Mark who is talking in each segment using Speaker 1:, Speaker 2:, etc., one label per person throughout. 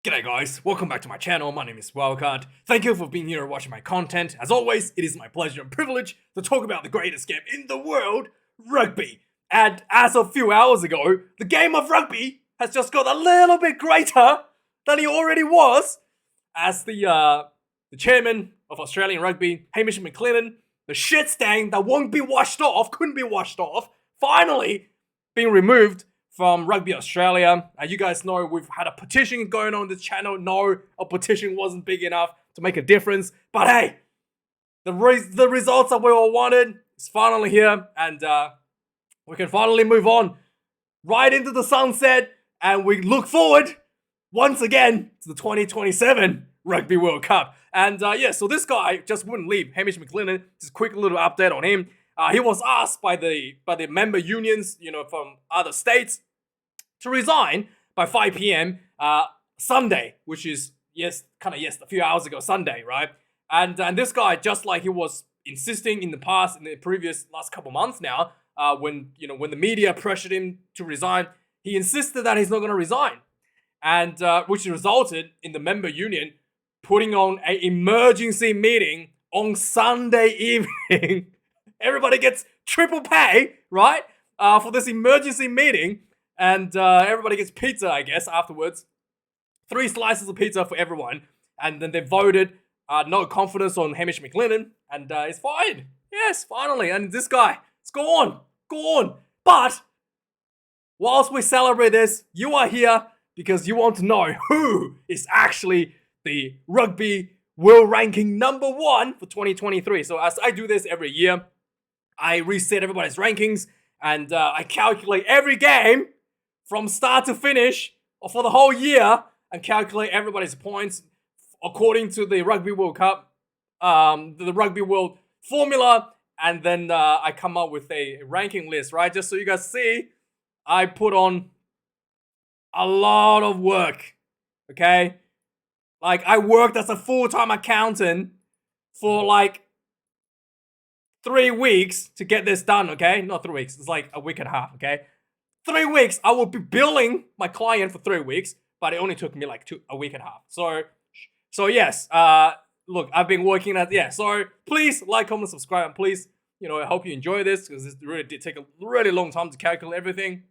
Speaker 1: G'day guys, welcome back to my channel. My name is Wildkard. Thank you for being here and watching my content. As always, it is my pleasure and privilege to talk about the greatest game in the world, rugby. And as of a few hours ago, the game of rugby has just got a little bit greater than it already was. As the chairman of Australian Rugby, Hamish McLennan, the shit stain that couldn't be washed off, finally being removed from Rugby Australia. You guys know we've had a petition going on this channel. No, a petition wasn't big enough to make a difference. But hey, the results that we all wanted is finally here. And we can finally move on right into the sunset. And we look forward once again to the 2027 Rugby World Cup. And so this guy just wouldn't leave. Hamish McLennan, just a quick little update on him. He was asked by the member unions, from other states, to resign by 5 p.m. Sunday, which is a few hours ago Sunday, right? And this guy, just like he was insisting in the previous last couple months now, when the media pressured him to resign, he insisted that he's not going to resign, and which resulted in the member union putting on an emergency meeting on Sunday evening. Everybody gets triple pay, right? For this emergency meeting. And everybody gets pizza, I guess, afterwards. 3 slices of pizza for everyone. And then they voted no confidence on Hamish McLennan. And he's fired. Yes, finally. And this guy, it's gone. But whilst we celebrate this, you are here because you want to know who is actually the Rugby World Ranking #1 for 2023. So as I do this every year, I reset everybody's rankings and I calculate every game from start to finish for the whole year and calculate everybody's points according to the Rugby World Cup, the Rugby World formula, and then I come up with a ranking list, right? Just so you guys see, I put on a lot of work, okay? Like, I worked as a full-time accountant for like 3 weeks to get this done, okay? Not 3 weeks, it's like a week and a half, okay? 3 weeks, I will be billing my client for 3 weeks, but it only took me like a week and a half. So yes, look, I've been working at, so please like, comment, subscribe, and please, I hope you enjoy this, because this really did take a really long time to calculate everything.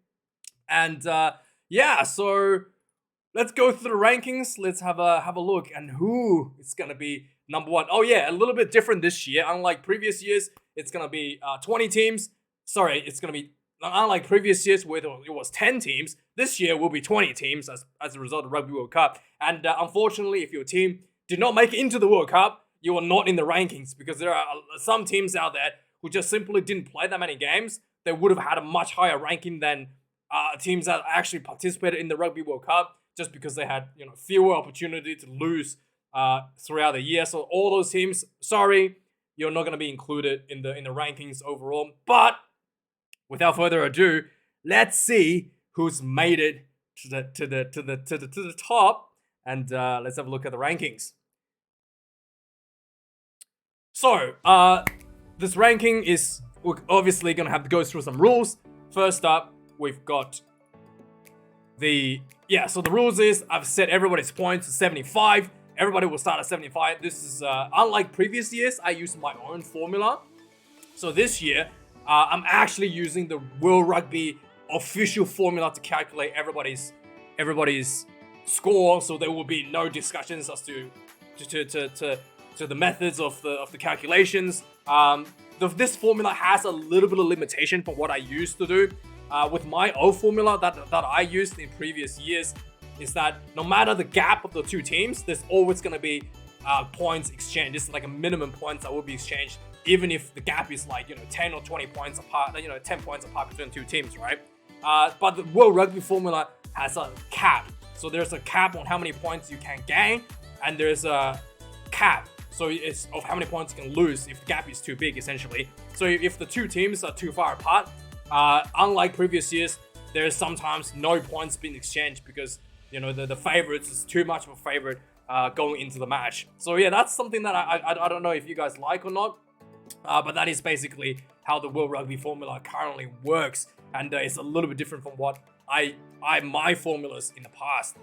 Speaker 1: And so let's go through the rankings. Let's have a look and who is gonna be #1. Oh yeah, a little bit different this year. Unlike previous years, it's gonna be 20 teams. Sorry, it's gonna be unlike previous years where it was 10 teams. This year will be 20 teams as a result of Rugby World Cup. And unfortunately, if your team did not make it into the World Cup, you are not in the rankings, because there are some teams out there who just simply didn't play that many games. They would have had a much higher ranking than teams that actually participated in the Rugby World Cup, just because they had fewer opportunity to lose throughout the year. So all those teams, sorry, you're not going to be included in the rankings overall. But without further ado, let's see who's made it to the top, and let's have a look at the rankings. So this ranking is, we're obviously going to have to go through some rules. First up, we've got the rules is I've set everybody's points to 75. Everybody will start at 75. This is unlike previous years, I used my own formula. So this year, I'm actually using the World Rugby official formula to calculate everybody's score. So there will be no discussions as to the methods of the calculations. This formula has a little bit of limitation from what I used to do. With my old formula that I used in previous years, is that no matter the gap of the two teams, there's always going to be points exchanged. This is like a minimum points that will be exchanged, even if the gap is like 10 or 20 points apart, 10 points apart between two teams, right? But the World Rugby formula has a cap. So there's a cap on how many points you can gain, and there's a cap, so it's of how many points you can lose if the gap is too big, essentially. So if the two teams are too far apart, unlike previous years, there's sometimes no points being exchanged because the favorites is too much of a favorite going into the match. So yeah, that's something that I don't know if you guys like or not, but that is basically how the World Rugby formula currently works, and it's a little bit different from what my formulas in the past.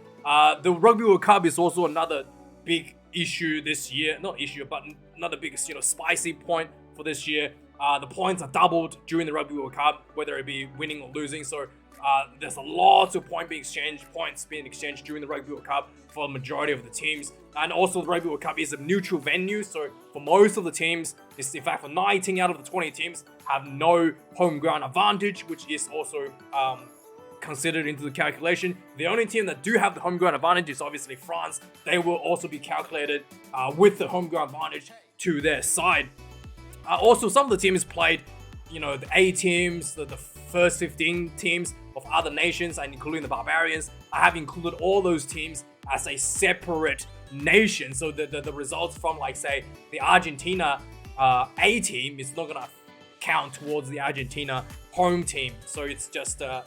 Speaker 1: The Rugby World Cup is also another big issue this year. Not issue, but another big, spicy point for this year. The points are doubled during the Rugby World Cup, whether it be winning or losing. So there's a lot of points being exchanged during the Rugby World Cup for the majority of the teams. And also the Rugby World Cup is a neutral venue, so for most of the teams, in fact for 19 out of the 20 teams, have no home ground advantage, which is also considered into the calculation. The only team that do have the home ground advantage is obviously France. They will also be calculated with the home ground advantage to their side. Also, some of the teams played, the A teams, the first 15 teams of other nations, and including the Barbarians. I have included all those teams as a separate nation. So the results from, like, say, the Argentina A team is not going to count towards the Argentina home team. So it's just a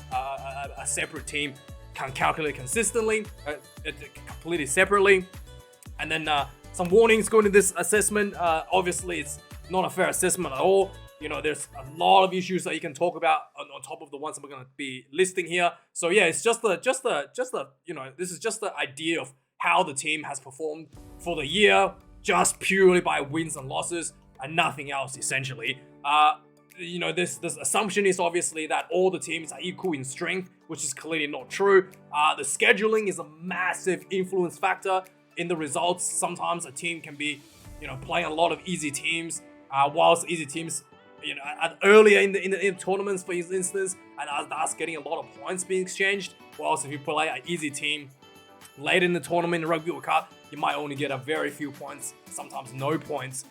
Speaker 1: separate team, can calculate consistently, completely separately. And then some warnings going to this assessment. Obviously, it's not a fair assessment at all. There's a lot of issues that you can talk about on top of the ones that we're going to be listing here. So yeah, it's just the this is just the idea of how the team has performed for the year, just purely by wins and losses and nothing else, essentially. This assumption is obviously that all the teams are equal in strength, which is clearly not true. The scheduling is a massive influence factor in the results. Sometimes a team can be, playing a lot of easy teams, whilst easy teams, earlier in the tournaments, for instance, and that's getting a lot of points being exchanged. Whilst if you play an easy team late in the tournament in the Rugby World Cup, you might only get a very few points, sometimes no points,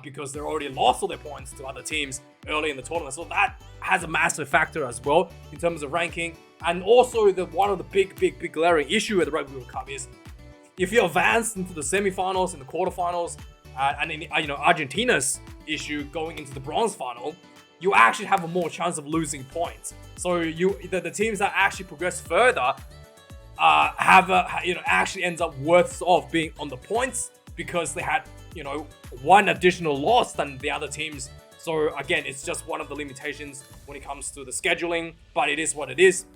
Speaker 1: because they're already lost all their points to other teams early in the tournament. So that has a massive factor as well in terms of ranking. And also, one of the big glaring issue at the Rugby World Cup is if you advance into the semi-finals and the quarterfinals, and in Argentina's issue going into the bronze final, you actually have a more chance of losing points. So the teams that actually progress further actually ends up worse off being on the points because they had one additional loss than the other teams. So again, it's just one of the limitations when it comes to the scheduling, but it is what it is.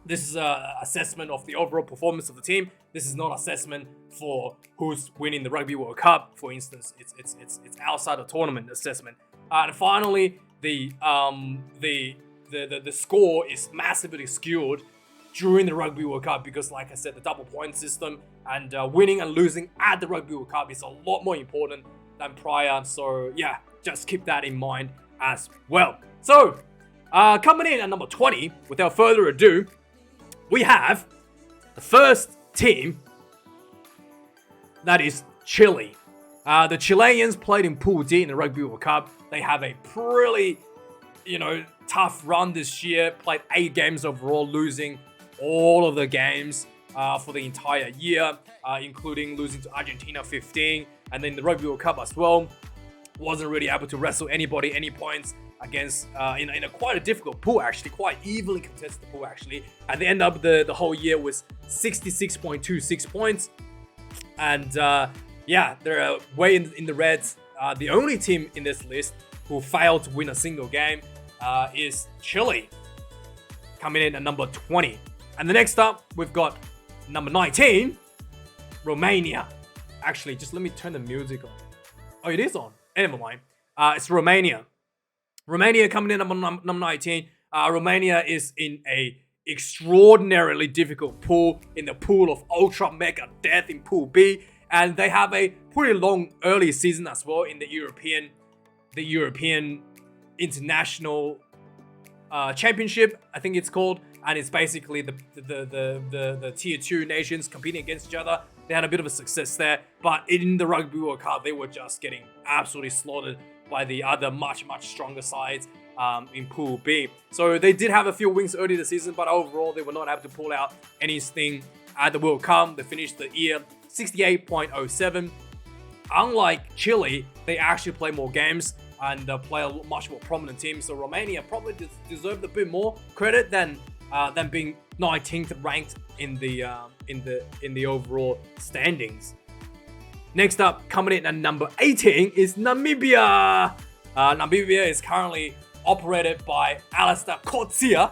Speaker 1: This is an assessment of the overall performance of the team. This is not assessment for who's winning the Rugby World Cup. For instance, it's outside the tournament assessment. And finally, the score is massively skewed during the Rugby World Cup because, like I said, the double point system and winning and losing at the Rugby World Cup is a lot more important than prior. So yeah, just keep that in mind as well. So coming in at number 20, without further ado, we have the first team, that is Chile. The Chileans played in Pool D in the Rugby World Cup. They have a pretty, tough run this year. Played 8 games overall, losing all of the games for the entire year, including losing to Argentina 15, and then the Rugby World Cup as well. Wasn't really able to wrestle anybody any points against in a quite a difficult pool, actually, quite evenly contested pool, actually. At the end of the whole year was 66.26 points. And they're way in the reds. The only team in this list who failed to win a single game is Chile, coming in at number 20. And the next up, we've got number 19, Romania. Actually, just let me turn the music on. Oh, it is on. Never mind. It's Romania. Romania coming in at number 19. Romania is in a extraordinarily difficult pool, in the pool of ultra mega death in Pool B, and they have a pretty long early season as well in the European International Championship, I think it's called, and it's basically the tier 2 nations competing against each other. They had a bit of a success there, but in the Rugby World Cup, they were just getting absolutely slaughtered by the other much stronger sides in Pool B. So they did have a few wins early this season, but overall they were not able to pull out anything at the World Cup. They finished the year 68.07. Unlike Chile, they actually play more games and play a much more prominent team. So Romania probably deserved a bit more credit than being 19th ranked in the overall standings. Next up, coming in at number 18 is Namibia. Namibia is currently operated by Alistair Coetzee.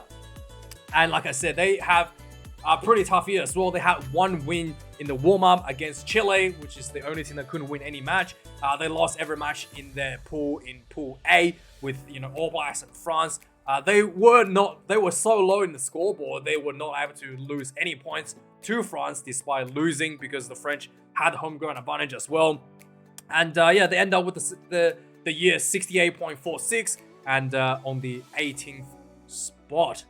Speaker 1: And like I said, they have a pretty tough year as well. They had one win in the warm-up against Chile, which is the only team that couldn't win any match. They lost every match in their pool, in Pool A, with All Blacks and France. They were so low in the scoreboard, they were not able to lose any points to France despite losing, because the French had homegrown advantage as well. And they end up with the year 68.46 and on the 18th spot.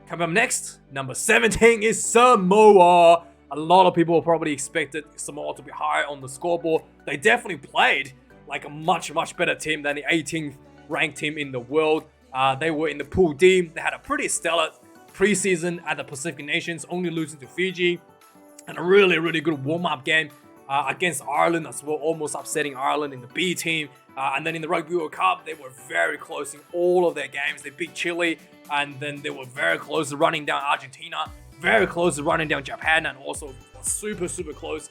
Speaker 1: Coming up next, number 17 is Samoa. A lot of people probably expected Samoa to be higher on the scoreboard. They definitely played like a much better team than the 18th ranked team in the world. They were in the Pool D. They had a pretty stellar preseason at the Pacific Nations, only losing to Fiji, and a really good warm-up game against Ireland as well, almost upsetting Ireland in the B team. And then in the Rugby World Cup, they were very close in all of their games. They beat Chile, and then they were very close to running down Argentina, very close to running down Japan, and also super close,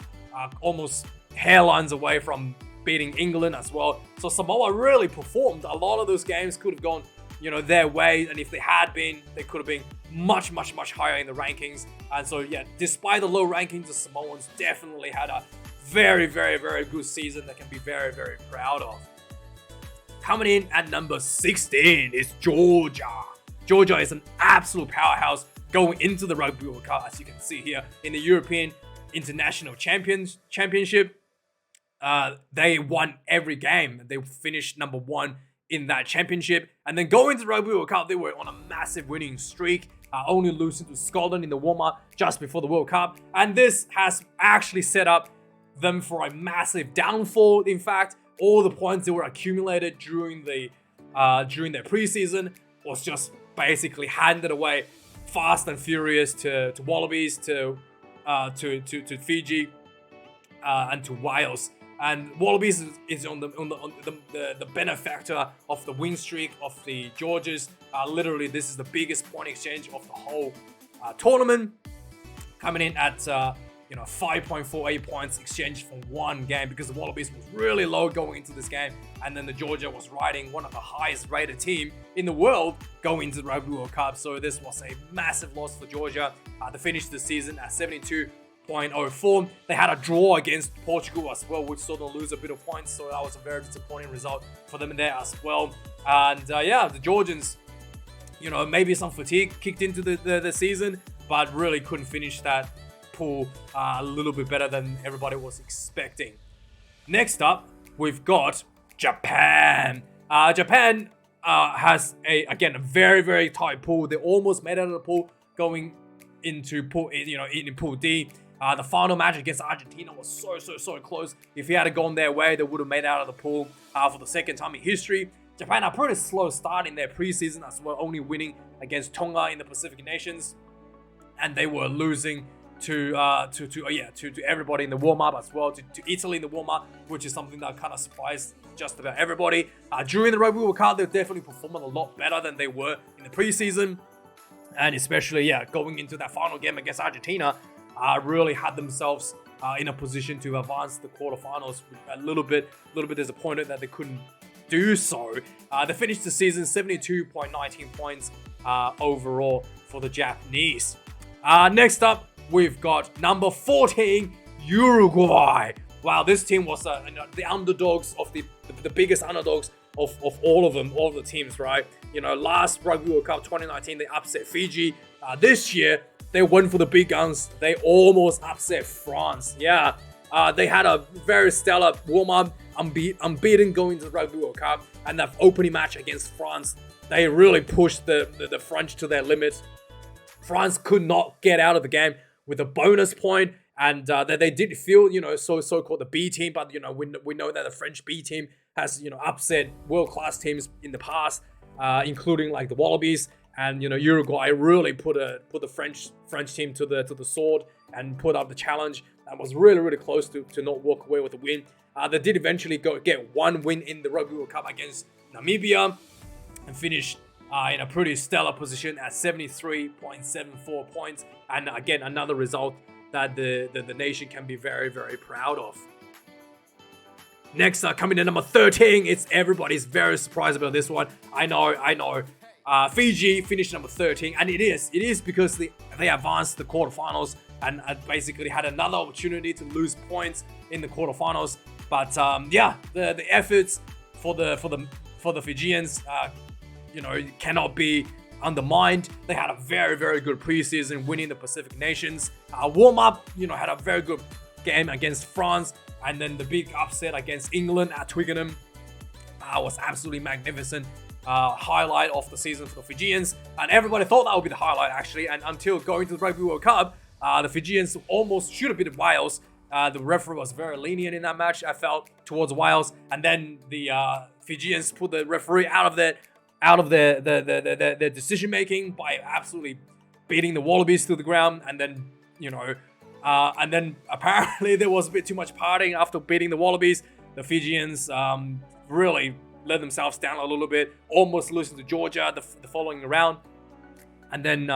Speaker 1: almost hairlines away from beating England as well. So Samoa really performed. A lot of those games could have gone their way, and if they had been, they could have been much higher in the rankings. And so despite the low rankings, the Samoans definitely had a very good season that can be very proud of. Coming in at number 16 is Georgia. Georgia is an absolute powerhouse going into the Rugby World Cup, as you can see here in the European International Championship. They won every game. They finished number 1 in that championship, and then going to the Rugby World Cup, they were on a massive winning streak, only losing to Scotland in the warm-up just before the World Cup. And this has actually set up them for a massive downfall. In fact, all the points that were accumulated during their preseason was just basically handed away fast and furious to Wallabies, to Fiji, and to Wales. And Wallabies is on the benefactor of the win streak of the Georges. Literally, this is the biggest point exchange of the whole tournament, coming in at 5.48 points exchanged from one game, because the Wallabies was really low going into this game, and then the Georgia was riding one of the highest rated team in the world going into the Rugby World Cup. So this was a massive loss for Georgia. They finished the season at 72.04. They had a draw against Portugal as well, which saw them lose a bit of points, so that was a very disappointing result for them there as well. And the Georgians, maybe some fatigue kicked into the season, but really couldn't finish that pool a little bit better than everybody was expecting. Next up, we've got Japan. Japan has a very tight pool. They almost made it out of the pool going into pool, in Pool D. The final match against Argentina was so close. If he had gone their way, they would have made it out of the pool for the second time in history. Japan had a pretty slow start in their preseason as well, only winning against Tonga in the Pacific Nations, and they were losing to everybody in the warm-up as well, to Italy in the warm-up, which is something that kind of surprised just about everybody. During the Rugby World Cup, they're definitely performing a lot better than they were in the preseason, and especially going into that final game against Argentina, really had themselves in a position to advance the quarterfinals. A little bit disappointed that they couldn't do so. They finished the season 72.19 points overall for the Japanese. Next up, we've got number 14, Uruguay. Wow, this team was the underdogs of the biggest underdogs of all of them, all of the teams, right? Last Rugby World Cup 2019, they upset Fiji. This year, they went for the big guns. They almost upset France. They had a very stellar warm-up, unbeaten going to the Rugby World Cup, and that opening match against France, they really pushed the French to their limits. France could not get out of the game with a bonus point, and they did feel, so-called the B team, but we know that the French B team has upset world-class teams in the past, including like the Wallabies. And Uruguay really put the French team to the sword and put up the challenge, and was really close to not walk away with a win. They did eventually get one win in the Rugby World Cup against Namibia, and finished in a pretty stellar position at 73.74 points. And again, another result that the nation can be very proud of. Next, coming in number 13, everybody's very surprised about this one. I know. Fiji finished number 13, and it is because they advanced to the quarterfinals and basically had another opportunity to lose points in the quarterfinals. But the efforts for the Fijians, cannot be undermined. They had a very, very good preseason, winning the Pacific Nations. Warm up, had a very good game against France, and then the big upset against England at Twickenham was absolutely magnificent. Highlight of the season for the Fijians, and everybody thought that would be the highlight actually. And until going to the Rugby World Cup, the Fijians almost should have beaten Wales. The referee was very lenient in that match, I felt, towards Wales, and then the Fijians put the referee out of their decision making by absolutely beating the Wallabies to the ground. And then apparently there was a bit too much partying after beating the Wallabies. The Fijians really let themselves down a little bit, almost losing to Georgia the following round, and then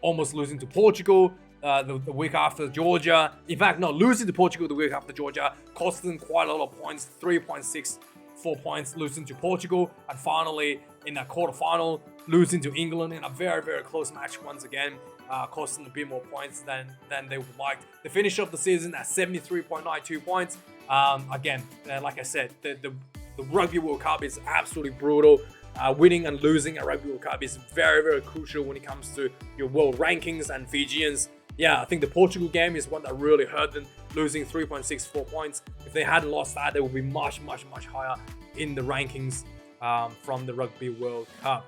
Speaker 1: almost losing to Portugal the week after Georgia. In fact, not losing to Portugal the week after Georgia, cost them quite a lot of points, 3.64 points, losing to Portugal, and finally in that quarterfinal, losing to England in a very, very close match once again, costing a bit more points than they would like. They finished off the season at 73.92 points. Again, like I said, the Rugby World Cup is absolutely brutal. Winning and losing a Rugby World Cup is very, very crucial when it comes to your world rankings. And Fijians, I think the Portugal game is one that really hurt them, losing 3.64 points. If they hadn't lost that, they would be much, much, much higher in the rankings from the Rugby World Cup.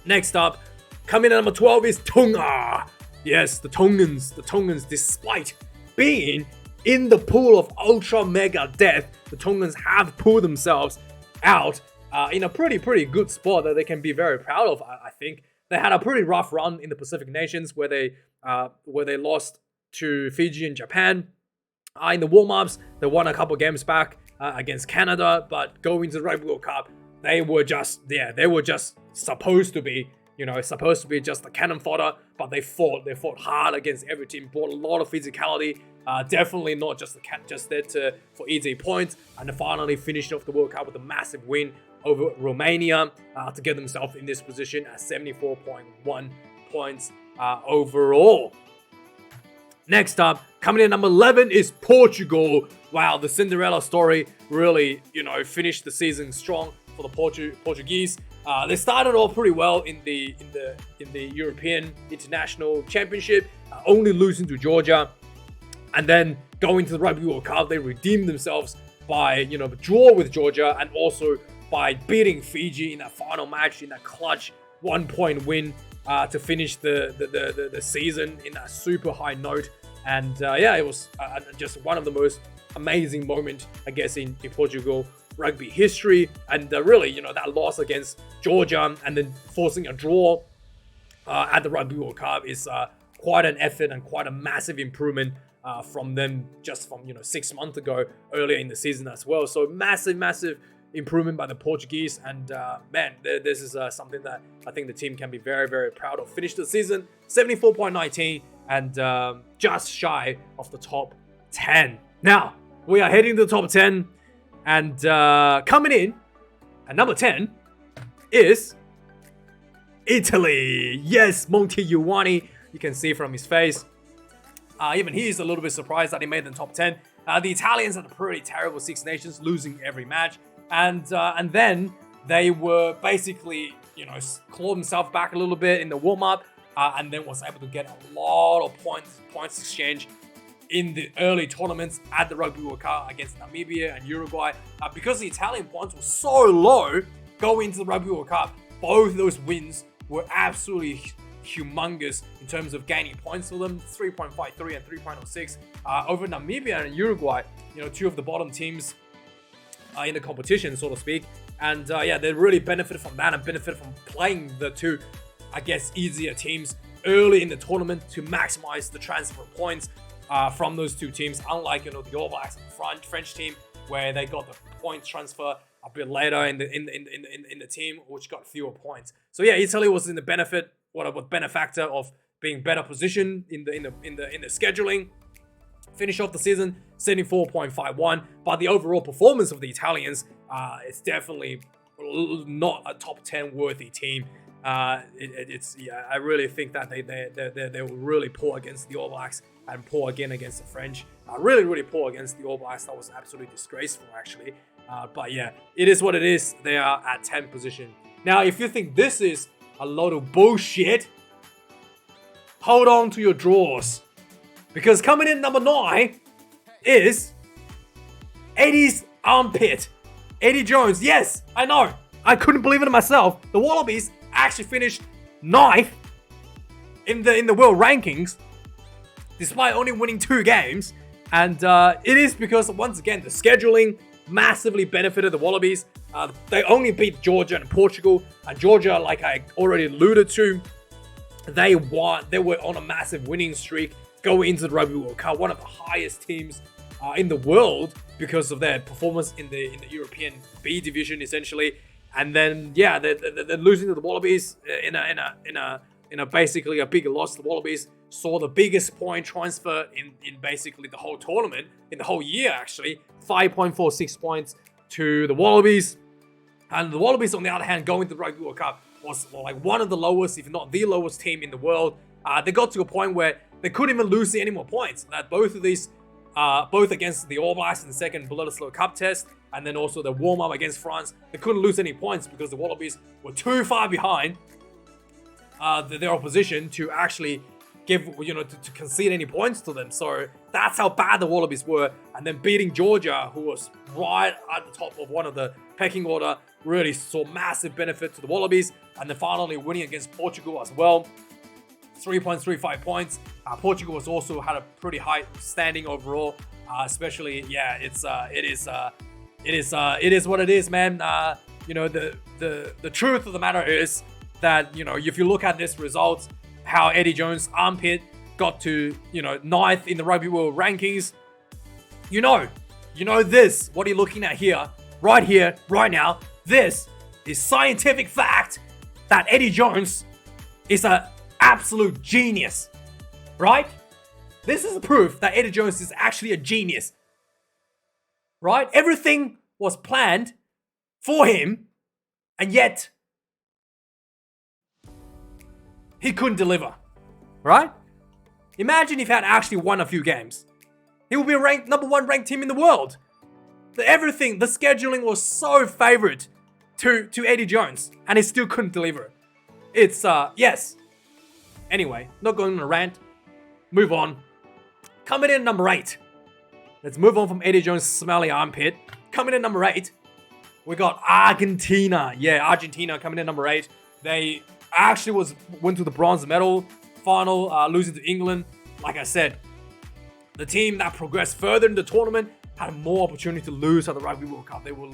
Speaker 1: Next up, coming in at number 12 is Tonga. Yes, the Tongans, despite being in the pool of ultra mega death, the Tongans have pulled themselves out in a pretty good spot that they can be very proud of. I think they had a pretty rough run in the Pacific Nations where they lost to Fiji and Japan. In the warm-ups, they won a couple games back against Canada, but going to the Rugby World Cup, they were just supposed to be just the cannon fodder, but they fought hard against every team, brought a lot of physicality, definitely not just there for easy points, and they finally finished off the World Cup with a massive win over Romania to get themselves in this position at 74.1 points overall. Next up, coming in number 11 is Portugal. Wow, the Cinderella story really, finished the season strong for the Portuguese. They started off pretty well in the European International Championship, only losing to Georgia, and then going to the Rugby World Cup. They redeemed themselves by draw with Georgia, and also by beating Fiji in that final match, in that clutch 1-point win to finish the season in that super high note. And it was just one of the most amazing moments, I guess, in Portugal rugby history. And really, that loss against Georgia and then forcing a draw at the Rugby World Cup is quite an effort and quite a massive improvement from them just from 6 months ago, earlier in the season as well. So massive improvement by the Portuguese, and this is something that I think the team can be very, very proud of. Finished the season 74.19 and just shy of the top 10. Now we are heading to the top 10, and coming in at number 10 is Italy. Yes, Monty Ioane. You can see from his face. Even he's a little bit surprised that he made the top 10. The Italians had a pretty terrible Six Nations, losing every match. And then they were basically, clawed themselves back a little bit in the warm-up, and then was able to get a lot of points exchange in the early tournaments at the Rugby World Cup against Namibia and Uruguay. Because the Italian points were so low going into the Rugby World Cup, both of those wins were absolutely humongous in terms of gaining points for them, 3.53 and 3.06 over Namibia and Uruguay, two of the bottom teams in the competition, so to speak. And they really benefited from that and benefited from playing the two, I guess, easier teams early in the tournament to maximize the transfer points from those two teams, unlike the All Blacks and the French team, where they got the points transfer a bit later in the team, which got fewer points. So Italy was in the benefactor of being better positioned in the scheduling. Finish off the season 74.51, but the overall performance of the Italians is definitely not a top 10 worthy team. I really think that they were really poor against the All Blacks and poor again against the French. Really poor against the All Blacks. That was absolutely disgraceful, actually. But yeah, it is what it is. They are at 10th position. Now, if you think this is a lot of bullshit, hold on to your drawers. Because coming in number 9 is Eddie's armpit. Eddie Jones. Yes, I know. I couldn't believe it myself. The Wallabies actually finished 9th in the world rankings, despite only winning 2 games. And it is because, once again, the scheduling massively benefited the Wallabies. They only beat Georgia and Portugal. And Georgia, like I already alluded to, they won. They were on a massive winning streak going into the Rugby World Cup, one of the highest teams in the world because of their performance in the European B division, essentially. And then, yeah, they're losing to the Wallabies in a basically a big loss. The Wallabies saw the biggest point transfer in basically the whole tournament, in the whole year, actually. 5.46 points to the Wallabies. And the Wallabies, on the other hand, going to the Rugby World Cup was like one of the lowest, if not the lowest team in the world. They got to a point where they couldn't even lose any more points. That both of these, both against the All Blacks in the second Bledisloe Cup test, and then also the warm-up against France, they couldn't lose any points because the Wallabies were too far behind their opposition to actually give, to concede any points to them. So that's how bad the Wallabies were. And then beating Georgia, who was right at the top of one of the pecking order, really saw massive benefit to the Wallabies. And then finally winning against Portugal as well. 3.35 points. Portugal was also had a pretty high standing overall. Especially, yeah, it is what it is, man. The truth of the matter is that, if you look at this result, how Eddie Jones' armpit got to, 9th in the Rugby World rankings, you know this, what you're looking at here, right now, this is scientific fact that Eddie Jones is an absolute genius, right? This is proof that Eddie Jones is actually a genius, right? Everything was planned for him, and yet he couldn't deliver, right? Imagine if he had actually won a few games. He would be a number 1 ranked team in the world. The scheduling was so favored to Eddie Jones, and he still couldn't deliver. It's, yes. Anyway, not going on a rant. Move on. Coming in number 8. Let's move on from Eddie Jones' smelly armpit. Coming in number 8, we got Argentina. Yeah, Argentina coming in number 8. They actually went to the bronze medal final, losing to England. Like I said, the team that progressed further in the tournament had more opportunity to lose at the Rugby World Cup. They were,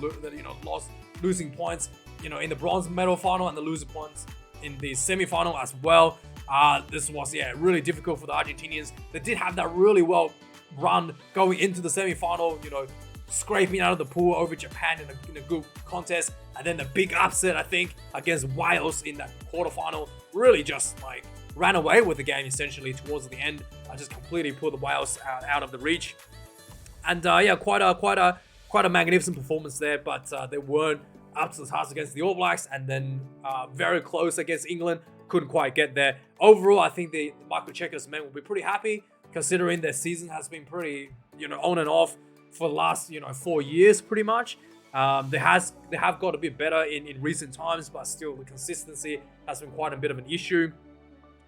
Speaker 1: losing points, in the bronze medal final, and the losing points in the semi-final as well. This was, really difficult for the Argentinians. They did have that really well run going into the semi-final, scraping out of the pool over Japan in a good contest. And then the big upset, I think, against Wales in that quarterfinal, really just ran away with the game essentially towards the end. I just completely pulled the Wales out of the reach. And quite a magnificent performance there, but they weren't up to the task against the All Blacks, and then very close against England. Couldn't quite get there. Overall, I think the Michael Cheika's men will be pretty happy, considering their season has been pretty, on and off for the last, 4 years, pretty much. They have got a bit better in recent times, but still the consistency has been quite a bit of an issue.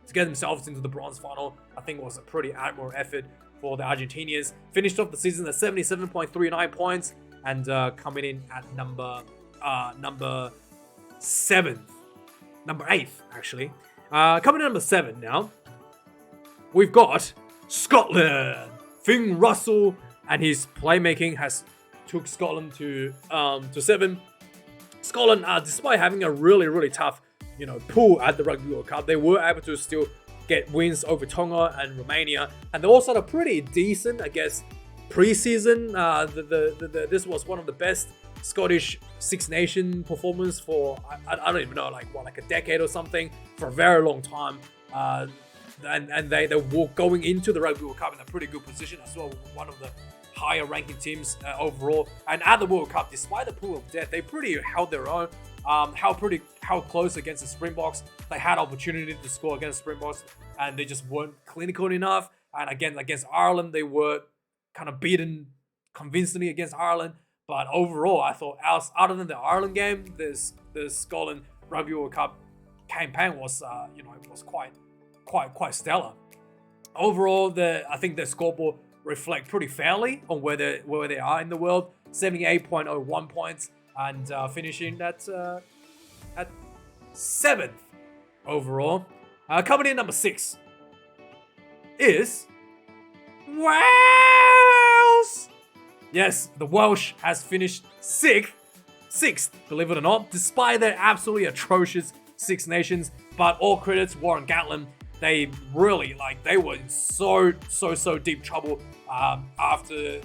Speaker 1: To get themselves into the bronze final, I think was a pretty admirable effort for the Argentinians. Finished off the season at 77.39 points, and coming in at number 8th, actually. Coming in number 7 now, we've got Scotland. Finn Russell and his playmaking has took Scotland to 7. Scotland, despite having a really tough, pool at the Rugby World Cup, they were able to still get wins over Tonga and Romania, and they also had a pretty decent, I guess, pre-season. This was one of the best Scottish Six Nation performance for I don't even know, like a decade or something, for a very long time. And they were going into the Rugby World Cup in a pretty good position as well, one of the higher ranking teams overall. And at the World Cup, despite the pool of death, they pretty held their own. how close against the Springboks. They had opportunity to score against Springboks, and they just weren't clinical enough. And again, against Ireland, they were kind of beaten convincingly against Ireland. But overall, I thought, other than the Ireland game, the Scotland Rugby World Cup campaign was, was quite stellar. Overall, I think the scoreboard reflect pretty fairly on where they are in the world. 78.01 points, and finishing at 7th overall. Coming in number 6 is Wales. Yes, the Welsh has finished 6th, believe it or not, despite their absolutely atrocious Six Nations. But all credits Warren Gatland. They really, they were in so deep trouble after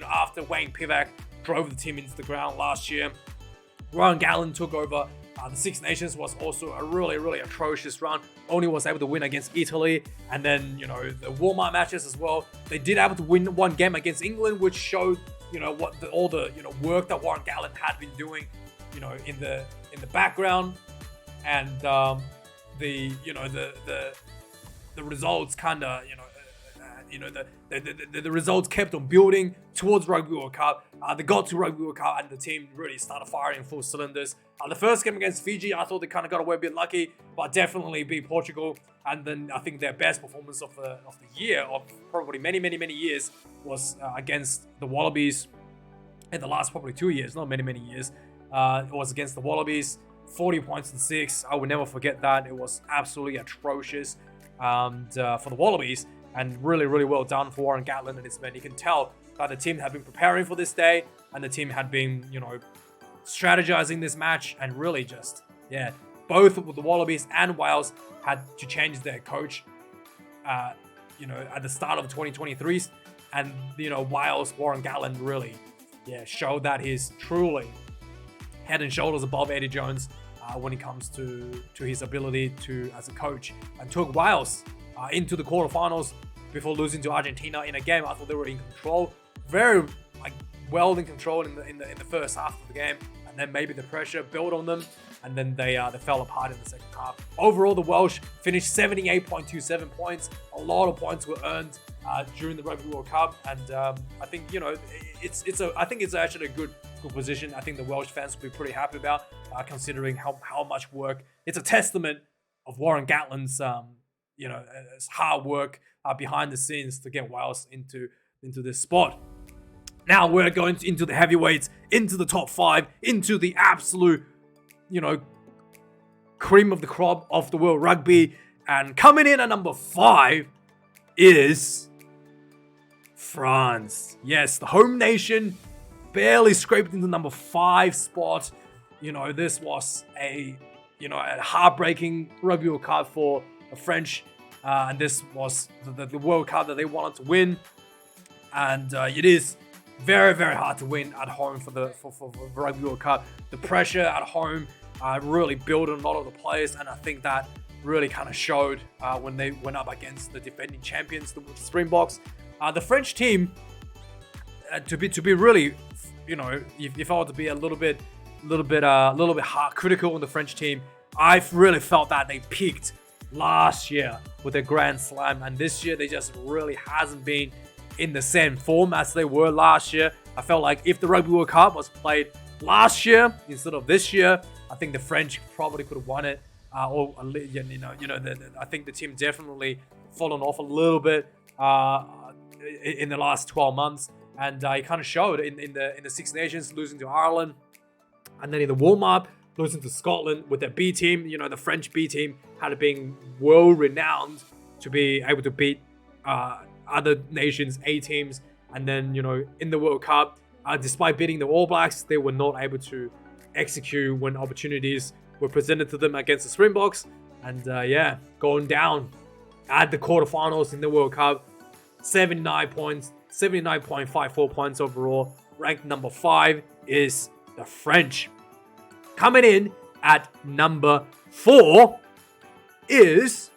Speaker 1: after Wayne Pivac drove the team into the ground last year. Warren Gatland took over. The Six Nations was also a really atrocious run. Only was able to win against Italy, and then the warm-up matches as well. They did able to win one game against England, which showed all the work that Warren Gatland had been doing in the background, and the results kind of the results kept on building towards Rugby World Cup. They got to Rugby World Cup and the team really started firing full cylinders. The first game against Fiji, I thought they kind of got away a bit lucky, but definitely beat Portugal. And then I think their best performance of the year, of probably many years, was against the Wallabies in the last probably 2 years, not many years. It was against the Wallabies, 40 points to 6. I would never forget that. It was absolutely atrocious for the Wallabies. And really well done for Warren Gatland and his men. You can tell that the team had been preparing for this day, and the team had been, strategizing this match, and really just, both the Wallabies and Wales had to change their coach, at the start of 2023. And, Wales, Warren Gatland really, showed that he's truly head and shoulders above Eddie Jones when it comes to his ability as a coach, and took Wales into the quarterfinals before losing to Argentina in a game. I thought they were in control, very well in control in the first half of the game, and then maybe the pressure built on them, and then they fell apart in the second half. Overall, the Welsh finished 78.27 points. A lot of points were earned during the Rugby World Cup, and I think it's actually a good position. I think the Welsh fans will be pretty happy about, considering how much work. It's a testament of Warren Gatland's hard work behind the scenes to get Wales into this spot. Now we're going into the heavyweights, into the top 5, into the absolute, cream of the crop of the world rugby. And coming in at number 5 is France. Yes, the home nation barely scraped into number 5 spot. This was a heartbreaking Rugby World Cup for the French. And this was the World Cup that they wanted to win, and it is very hard to win at home for the Rugby World Cup. The pressure at home really built on a lot of the players, and I think that really kind of showed when they went up against the defending champions, the Springboks. The French team, to be really, if I were to be a little bit hard critical on the French team, I've really felt that they peaked last year with their Grand Slam, and this year they just really hasn't been in the same form as they were last year. I felt like if the Rugby World Cup was played last year instead of this year, I think the French probably could have won it. I think the team definitely fallen off a little bit in the last 12 months, and it kind of showed in the Six Nations, losing to Ireland, and then in the warm-up losing to Scotland with their B team. The French B team had been world-renowned to be able to beat other nations' A teams. And then, in the World Cup, despite beating the All Blacks, they were not able to execute when opportunities were presented to them against the Springboks. And going down at the quarterfinals in the World Cup, 79 points, 79.54 points overall. Ranked number 5 is the French. Coming in at number 4 is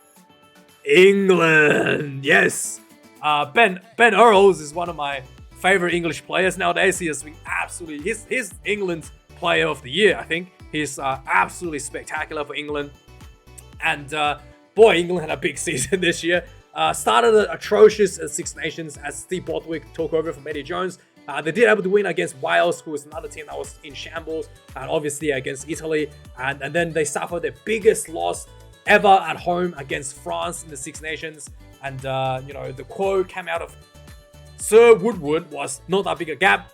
Speaker 1: England. Yes, Ben Earls is one of my favorite English players nowadays. He has been absolutely his England's player of the year, I think. He's absolutely spectacular for England. And boy, England had a big season this year. Started atrocious at Six Nations as Steve Borthwick took over from Eddie Jones. They did able to win against Wales, who was another team that was in shambles, and obviously against Italy. And then they suffered their biggest loss ever at home against France in the Six Nations. And, the quote came out of Sir Woodward was not that big a gap.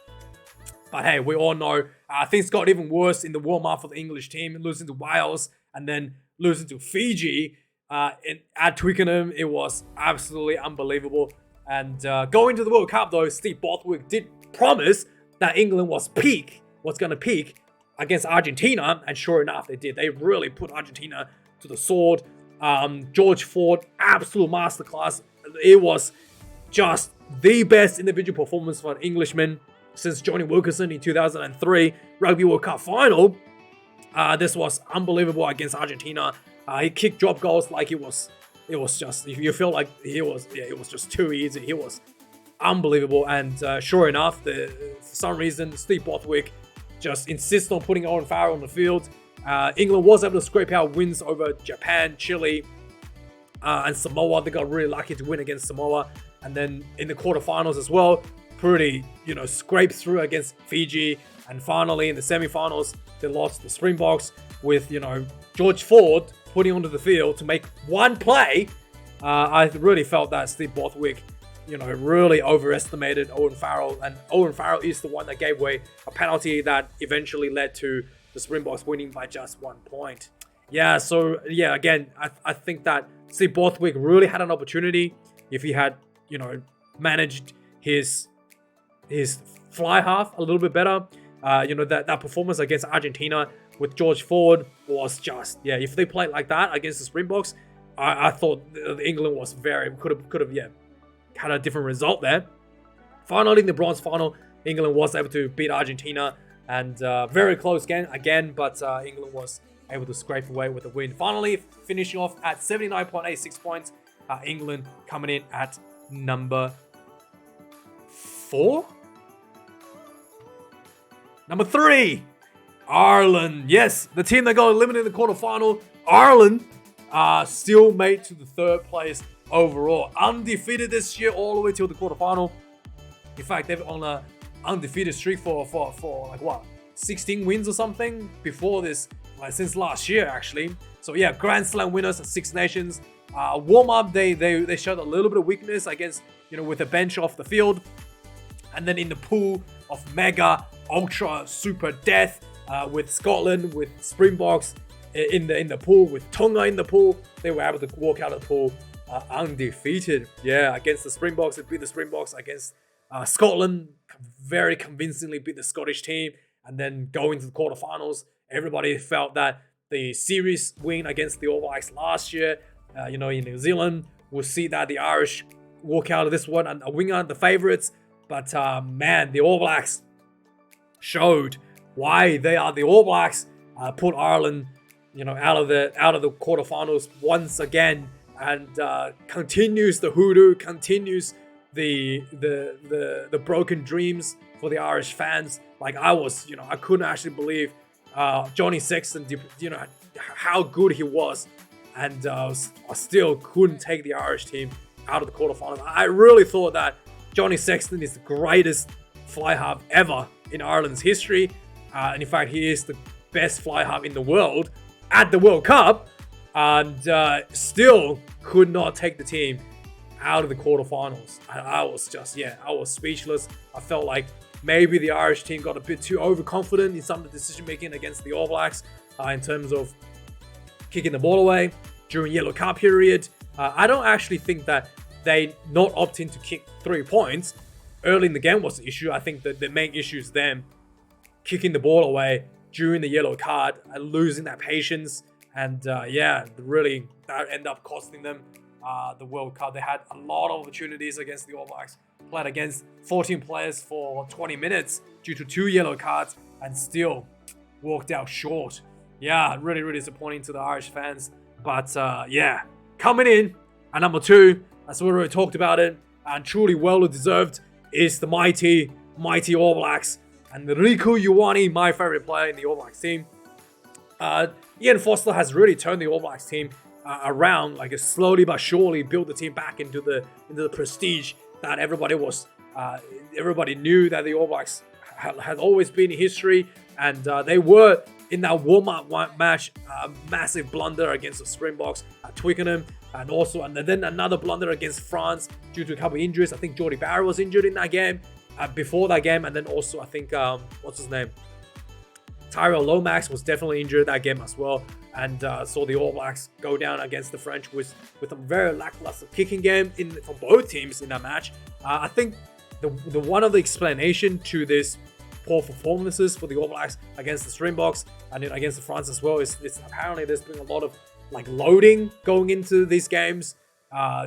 Speaker 1: But hey, we all know things got even worse in the warm-up for the English team, losing to Wales and then losing to Fiji at Twickenham. It was absolutely unbelievable. And going to the World Cup, though, Steve Borthwick did promise that England was going to peak against Argentina. And sure enough, they did. They really put Argentina to the sword. George Ford, absolute masterclass. It was just the best individual performance for an Englishman since Johnny Wilkinson in 2003 Rugby World Cup final. This was unbelievable against Argentina. He kicked drop goals like it was just, you feel like it was just too easy. He was unbelievable. And sure enough, for some reason, Steve Borthwick just insists on putting Owen Farrell on the field. England was able to scrape out wins over Japan, Chile, and Samoa. They got really lucky to win against Samoa. And then in the quarterfinals as well, pretty, scraped through against Fiji. And finally, in the semi-finals, they lost the Springboks with, George Ford putting onto the field to make one play. I really felt that Steve Borthwick, really overestimated Owen Farrell. And Owen Farrell is the one that gave away a penalty that eventually led to the Springboks winning by just 1 point. Yeah, so, again, I think that Steve Borthwick really had an opportunity if he had, managed his fly half a little bit better. That performance against Argentina with George Ford was just, if they played like that against the Springboks, I thought England was could have had a different result there. Finally, in the bronze final, England was able to beat Argentina, and very close again, but England was able to scrape away with a win. Finally, finishing off at 79.86 points, England coming in at number 4? Number 3, Ireland. Yes, the team that got eliminated in the quarterfinal, Ireland, still made to the 3rd place overall. Undefeated this year all the way till the quarterfinal. In fact, they've on an undefeated streak for 16 wins or something before this, since last year actually. So Grand Slam winners at Six Nations. Warm up, they showed a little bit of weakness against, with the bench off the field. And then in the pool of mega, ultra, super death, with Scotland, with Springboks in the pool, with Tonga in the pool, they were able to walk out of the pool undefeated. Against the Springboks, they beat the Springboks. Against Scotland, very convincingly beat the Scottish team. And then going to the quarterfinals, everybody felt that the series win against the All Blacks last year, in New Zealand, we'll see that the Irish walk out of this one and a winger, the favourites. But the All Blacks showed why they are the All Blacks. Put Ireland, out of the quarterfinals once again, and continues the hoodoo, continues the broken dreams for the Irish fans. Like I couldn't actually believe Johnny Sexton, how good he was, and I still couldn't take the Irish team out of the quarterfinals. I really thought that Johnny Sexton is the greatest fly half ever in Ireland's history. And in fact, he is the best fly half in the world at the World Cup. And still could not take the team out of the quarterfinals. I was speechless. I felt like maybe the Irish team got a bit too overconfident in some of the decision making against the All Blacks in terms of kicking the ball away during yellow card period. I don't actually think that they not opting to kick 3 points early in the game was the issue. I think that the main issue is them kicking the ball away during the yellow card and losing that patience. And really that ended up costing them the World Cup. They had a lot of opportunities against the All Blacks, played against 14 players for 20 minutes due to 2 yellow cards, and still walked out short. Really, really disappointing to the Irish fans. But coming in at number 2, as we already talked about it, and truly well deserved, is the mighty All Blacks. and Riku Ioane, my favorite player in the All Blacks team. Ian Foster has really turned the All Blacks team around, like slowly but surely built the team back into the prestige that everybody knew that the All Blacks had always been in history, and they were in that warm-up match, massive blunder against the Springboks at Twickenham, and then another blunder against France due to a couple of injuries. I think Jordy Barrett was injured in that game, before that game, and then also I think what's his name, Tyrell Lomax was definitely injured that game as well, and saw the All Blacks go down against the French with a very lackluster kicking game from both teams in that match. I think the one of the explanation to this poor performances for the All Blacks against the Springboks and against the France as well is apparently there's been a lot of loading going into these games,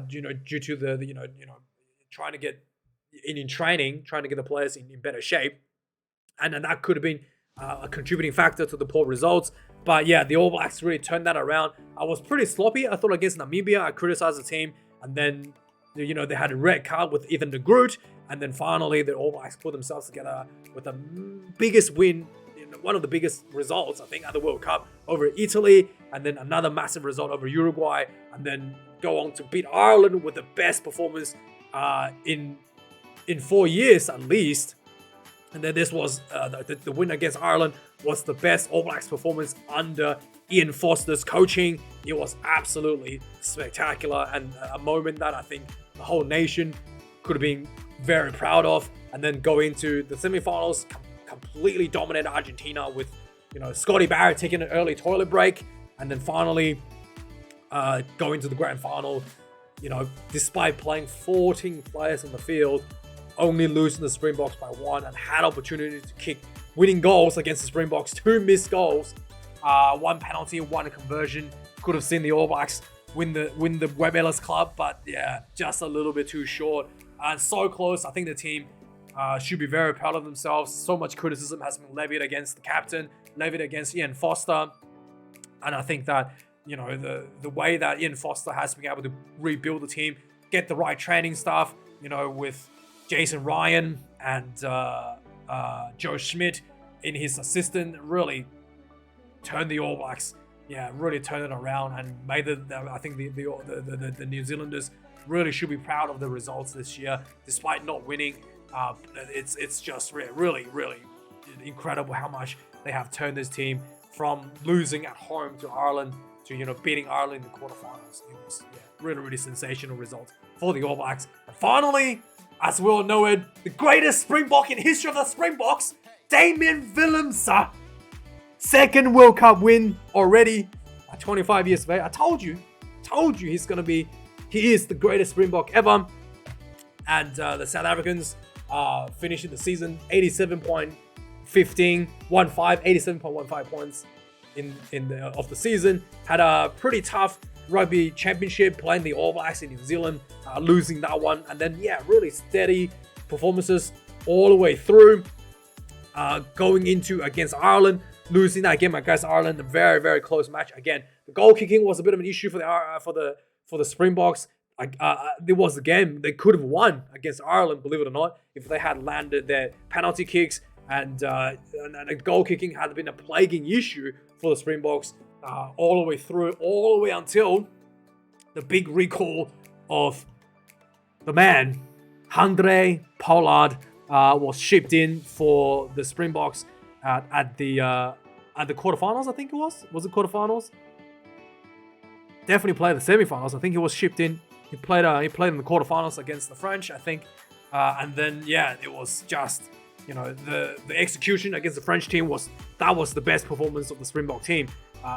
Speaker 1: due to the trying to get in training, trying to get the players in better shape, and that could have been a contributing factor to the poor results. But yeah, the All Blacks really turned that around. I was pretty sloppy, I thought, against Namibia. I criticized the team, and then they had a red card with Ethan de Groot, and then finally the All Blacks put themselves together with the biggest win, one of the biggest results I think at the World Cup over Italy, and then another massive result over Uruguay, and then go on to beat Ireland with the best performance in 4 years at least. And then this was the win against Ireland was the best All Blacks performance under Ian Foster's coaching. It was absolutely spectacular, and a moment that I think the whole nation could have been very proud of. And then go into the semi-finals, completely dominate Argentina with Scotty Barrett taking an early toilet break, and then finally go into the grand final. Despite playing 14 players on the field, only losing the Springboks by 1, and had opportunity to kick winning goals against the Springboks, 2 missed goals, 1 penalty, 1 conversion. Could have seen the All Blacks win the Webb Ellis Club, but yeah, just a little bit too short, and so close. I think the team should be very proud of themselves. So much criticism has been levied against the captain, levied against Ian Foster, and I think that the way that Ian Foster has been able to rebuild the team, get the right training staff, with Jason Ryan and Joe Schmidt in his assistant, really turned the All Blacks, really turned it around, and made I think the New Zealanders really should be proud of the results this year, despite not winning. It's just really incredible how much they have turned this team from losing at home to Ireland to beating Ireland in the quarterfinals. It was really sensational result for the All Blacks. And finally, as we all know it, the greatest Springbok in history of the Springboks, Damian Willemse. Second World Cup win already at 25 years of age. I told you he is the greatest Springbok ever. And the South Africans finishing the season 87.15 points of the season. Had a pretty tough rugby championship, playing the All Blacks in New Zealand, losing that one, and then really steady performances all the way through, going into against Ireland, losing that game against Ireland, a very close match. Again, the goal kicking was a bit of an issue for the Springboks. There was a game they could have won against Ireland, believe it or not, if they had landed their penalty kicks, and the goal kicking had been a plaguing issue for the Springboks all the way through, all the way until the big recall of the man, Handré Pollard, was shipped in for the Springboks at the quarterfinals. I think it was it quarterfinals? Definitely played the semifinals. I think he was shipped in. He played in the quarterfinals against the French, I think, and then it was just the execution against the French team was the best performance of the Springbok team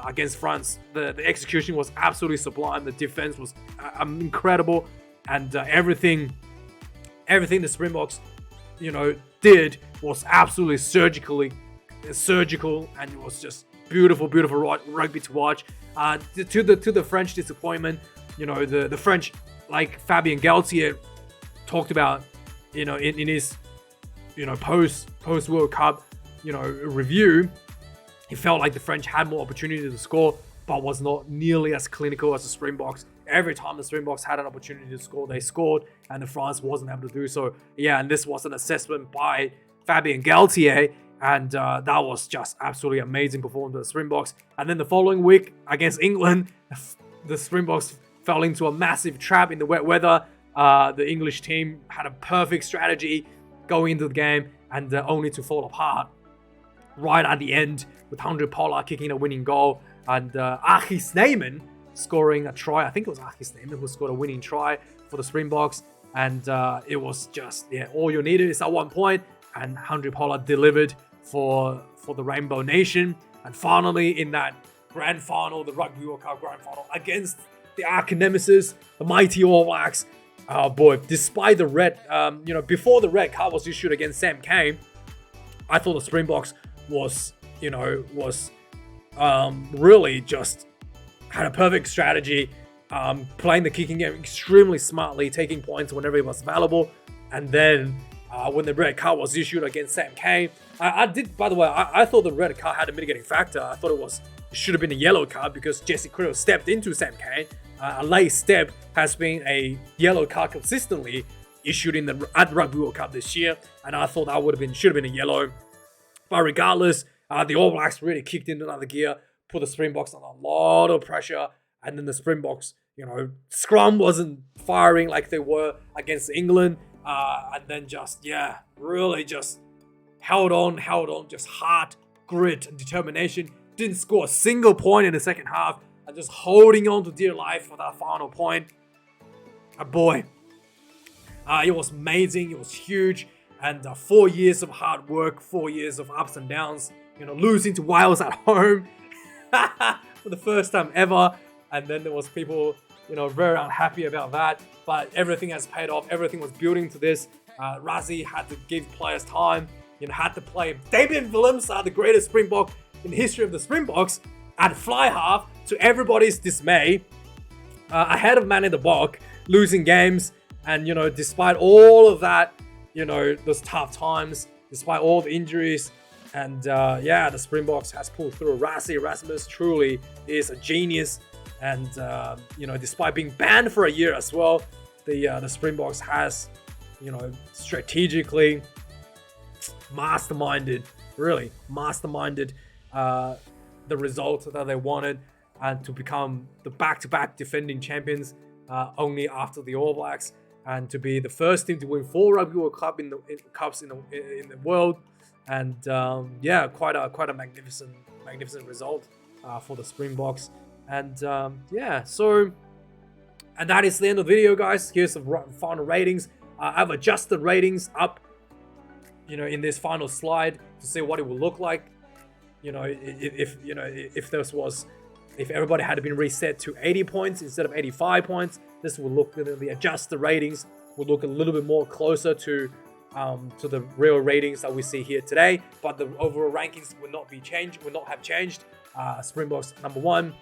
Speaker 1: against France. The execution was absolutely sublime. The defense was incredible, and everything the Springboks did was absolutely surgical, and it was just beautiful rugby to watch. To the French disappointment, the French, like Fabien Galtier talked about, in his post World Cup review, he felt like the French had more opportunity to score, but was not nearly as clinical as the Springboks. Every time the Springboks had an opportunity to score, they scored, and the France wasn't able to do so. And this was an assessment by Fabien Galtier, and that was just absolutely amazing performance of the Springboks. And then the following week against England, the Springboks fell into a massive trap in the wet weather. The English team had a perfect strategy going into the game, and only to fall apart right at the end with Handré Pollard kicking a winning goal, and Achi Snyman scoring a try. I think it was Achi Snyman who scored a winning try for the Springboks, and it was just, all you needed is at one point, and Handré Pollard delivered for the Rainbow Nation. And finally, in that grand final, the Rugby World Cup grand final against the arch nemesis, the mighty All Blacks. Oh boy, despite the red, before the red card was issued against Sam Cane, I thought the Springboks was really just had a perfect strategy, playing the kicking game extremely smartly, taking points whenever it was available. And then when the red card was issued against Sam Cane, I thought the red card had a mitigating factor. I thought it should have been a yellow card because Jesse Criddle stepped into Sam Cane. A late step has been a yellow card consistently issued at the Rugby World Cup this year, and I thought that should have been a yellow. But regardless, the All Blacks really kicked into another gear, put the Springboks under a lot of pressure, and then the Springboks, scrum wasn't firing like they were against England, and then really just held on, just heart, grit, and determination. Didn't score a single point in the second half, and just holding on to dear life for that final point. Boy, it was amazing. It was huge. And 4 years of hard work, 4 years of ups and downs, losing to Wales at home for the first time ever. And then there was people, very unhappy about that. But everything has paid off. Everything was building to this. Rassie had to give players time, had to play Damien Willemse, the greatest Springbok in the history of the Springboks, at fly half, to everybody's dismay, ahead of Man in the Bok, losing games. And, despite all of that, those tough times, despite all the injuries, and the Springboks has pulled through. Rassie Erasmus truly is a genius, and despite being banned for a year as well, the Springboks has, strategically masterminded the result that they wanted, and to become the back-to-back defending champions only after the All Blacks, and to be the first team to win 4 Rugby World Cup cups in the world, and quite a magnificent result for the Springboks. And and that is the end of the video, guys. Here's the final ratings. I've adjusted ratings up, in this final slide to see what it will look like. If everybody had been reset to 80 points instead of 85 points, this will look, the adjusted ratings will look a little bit more closer to the real ratings that we see here today. But the overall rankings will not have changed. Springboks number 1,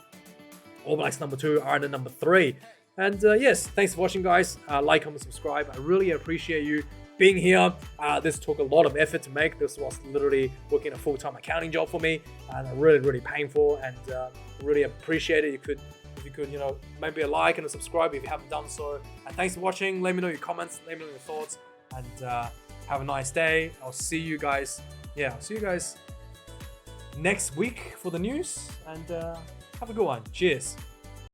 Speaker 1: All Blacks number 2, Ireland number 3. And yes, thanks for watching, guys. Like, comment, subscribe. I really appreciate you being here. This took a lot of effort to make. This was literally working a full-time accounting job for me, and really painful, and really appreciate it. If you could, maybe a like and a subscribe if you haven't done so. And thanks for watching. Let me know your comments, let me know your thoughts, and have a nice day. I'll see you guys next week for the news, and have a good one. Cheers.